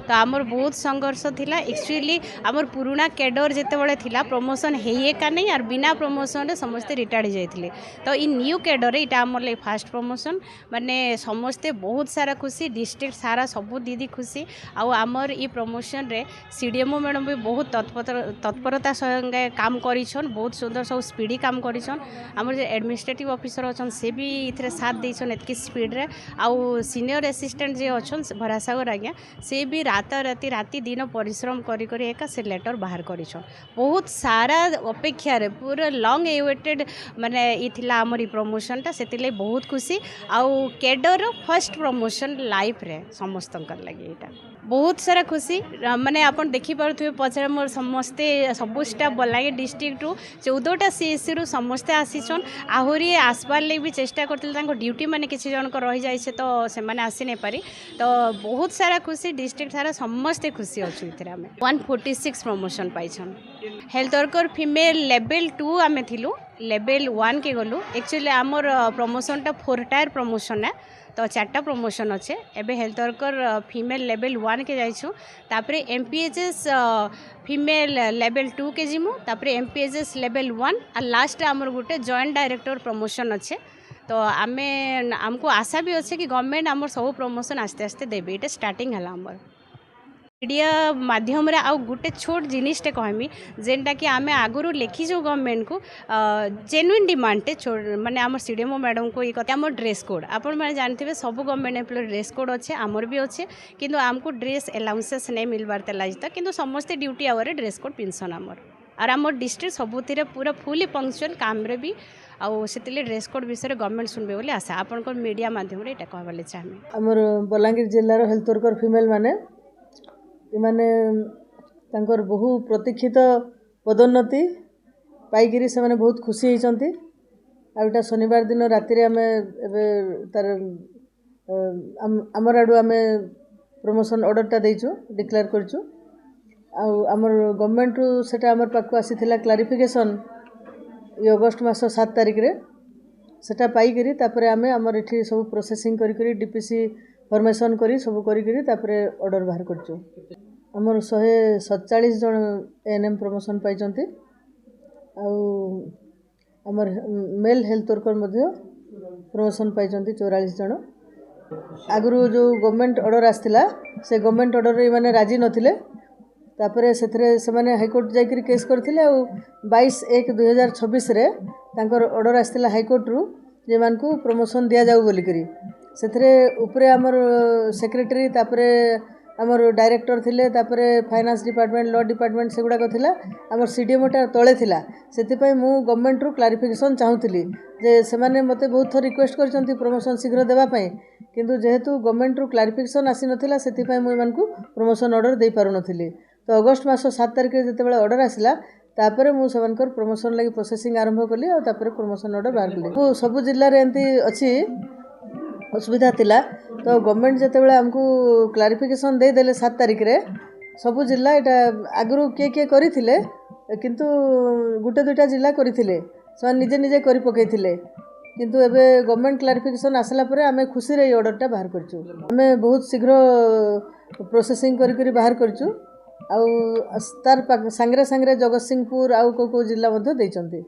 तो आमर बहुत संघर्ष थिला एक्चुअली आमर पुराना कैडर जेतेबेले थिला प्रमोशन हेका नहीं और बिना प्रमोशन रे समस्ते रिटायर्ड जाइथिले तो इ न्यू कैडर इटा आमर ले फास्ट प्रमोशन माने समस्ते बहुत सारा खुशी डिस्ट्रिक्ट सारा सब दीदी खुशी आउ आमर इ प्रमोशन रे सीडीएमओ मैडम भी बहुत तत्परता संगे काम करिछन बहुत सुंदर सब स्पीडी काम करिछन आमर जे एडमिनिस्ट्रेटिव ऑफिसर अछन से भी इथरे साथ देछन एतकी स्पीड रे आउ सीनियर असिस्टेंट जे अछन भरासागर आज्ञा से भी राति दिन परिश्रम करी करी एका से लेटर बाहर करिछन बहुत सारा अपेक्षा रे पूरा लॉन्ग एवेटेड माने इथिला आमर इ प्रमोशन टा सेतिले बहुत खुशी आउ कैडर फर्स्ट प्रमोशन लाइफ रे समस्तंकर लागि एटा बहुत सारा खुशी माने आपण देखि पारुथबे पछरे मोर समस्ते सब स्टाफ बलांगे डिस्ट्रिक्ट रु 14टा सीएससी रु समस्ते आसीछन आहुरी आसबार ले भी चेष्टा करथिल तांको ड्यूटी माने किछि जन को रहि जाइछे तो से माने आसी नै पारी तो बहुत सारा खुशी डिस्ट्रिक्ट सारा समस्ते खुशी अछि इतरे हमें 146 प्रमोशन पाइछन हेल्थ वर्कर फीमेल लेवल 2 आमे थिलु लेवल 1 के गलु एक्चुअली आमर प्रमोशन टा 4 टायर प्रमोशन है तो 4टा प्रमोशन अच्छे एबे हेल्थ वर्कर फीमेल लेवल 1 के जाइछु तापरे एमपीएचएस फीमेल लेवल 2 के जिमु तापरे एमपीएचएस लेवल 1 और लास्ट आमर गुटे जॉइंट डायरेक्टर प्रमोशन अच्छे तो आमे हमको आशा भी अच्छे कि गवर्नमेंट आमर सब प्रमोशन आस्ते आस्ते देबे इटे स्टार्टिंग हला आमर मीडिया माध्यम रे आउ गुटे छोट जिनिसटे कहमी जेनटा कि आमे आगुरु लेखी जो गवर्नमेंट को जेन्युइन डिमांडटे माने आम सीडीएमओ मैडम को ये आम ड्रेस कोड आपण मैंने जानते सब गवर्नमेंट एम्प्लॉय ड्रेस कोड अच्छे आमर भी अच्छे किंतु आमको ड्रेस अलाउंसेस नहीं मिलबार तलाजिता किंतु समस्ते ड्यूटी आवर ड्रेस कोड पिनसन आमर और आमर डिस्ट्रिक्ट सबुतिर पूरा फुली पंक्चुअल काम रे भी आउ से ड्रेस कोड विषय गवर्नमेंट सुनबे बोली आशा आपण मीडिया माध्यम रे एटा कहबाले चाहमी आमर बलांगीर जिल्लार हेल्थ वर्कर फीमेल माने इमाने तांकर बहु प्रतीक्षित पदोन्नति पाइकिरी से माने बहुत खुशी होइचंती आउटा शनिवार दिन राति रे आमे एबे तार आमर आडू आमे प्रमोशन ऑर्डर टा देइछु डिक्लेयर करछु आ आमर गवर्नमेंट रु सेटा आमर पाकु आसीथिला क्लारिफिकेशन ये अगस्त मास 7 तारिख रे सेटा पाइकिरी तापरे आमे आमर एठी सब प्रोसेसिंग करी करी डीपीसी फॉर्मेशन करी सब करी करी तापरे ऑर्डर बाहर करछु आमर 147 जन एएनएम प्रमोशन पाइचंती आ आमर मेल हेल्थ वर्कर मध्ये प्रमोशन पाइचंती 44 जन आगुरु जो गवर्नमेंट ऑर्डर आस्थिला से गवर्नमेंट ऑर्डर रे माने राजी नथिले तापरे सेथरे से माने हाईकोर्ट जाइकरी केस करथिले आ 22/1/2026 रे तांकर ऑर्डर आस्थिला हाईकोर्ट रु जे मानकू प्रमोशन दिया जाऊ बोली करी सेथरे ऊपरे आमर सेक्रेटरी तापरे आमर डायरेक्टर थिले तापरे फाइनेंस डिपार्टमेंट लॉ डिपार्टमेंट सेगुडा को थिला आमर सीडीएमओटा तळे थिला सेति पय मु गवर्नमेंट रु क्लारिफिकेशन चाहूतिली जे से माने मते बहुत थर रिक्वेस्ट करचंती प्रमोशन शीघ्र देबा पय किंतु जेहेतु गवर्नमेंट रु क्लारिफिकेशन आसी नथिला सेति पय मु मानकू प्रमोशन ऑर्डर देई पारु नथिली तो अगस्त मास 7 तारिख रे जेतेबेले ऑर्डर आसिला तापरे मु सेवनकर प्रमोशन लागि प्रोसेसिंग आरंभ कली आ तापरे प्रमोशन ऑर्डर बाहर कली सब जिल्ला रे एंती अछि असुविधा थिला तो गवर्नमेंट जेतेबेले हमकू क्लारिफिकेशन दे देले 7 तारिख रे सब जिल्ला एटा आगुरु के करिथिले किंतु गुटे दुटा जिल्ला करिथिले से निजे निजे करि पकेइथिले किंतु एबे गवर्नमेंट क्लारिफिकेशन आसला परे आमे खुशी रे ऑर्डर टा बाहर करछु आमे बहुत शीघ्र प्रोसेसिंग करि करि बाहर करछु आउ तार संगरे संगरे जगतसिंहपुर आउ को जिल्ला मध्ये दैचंती।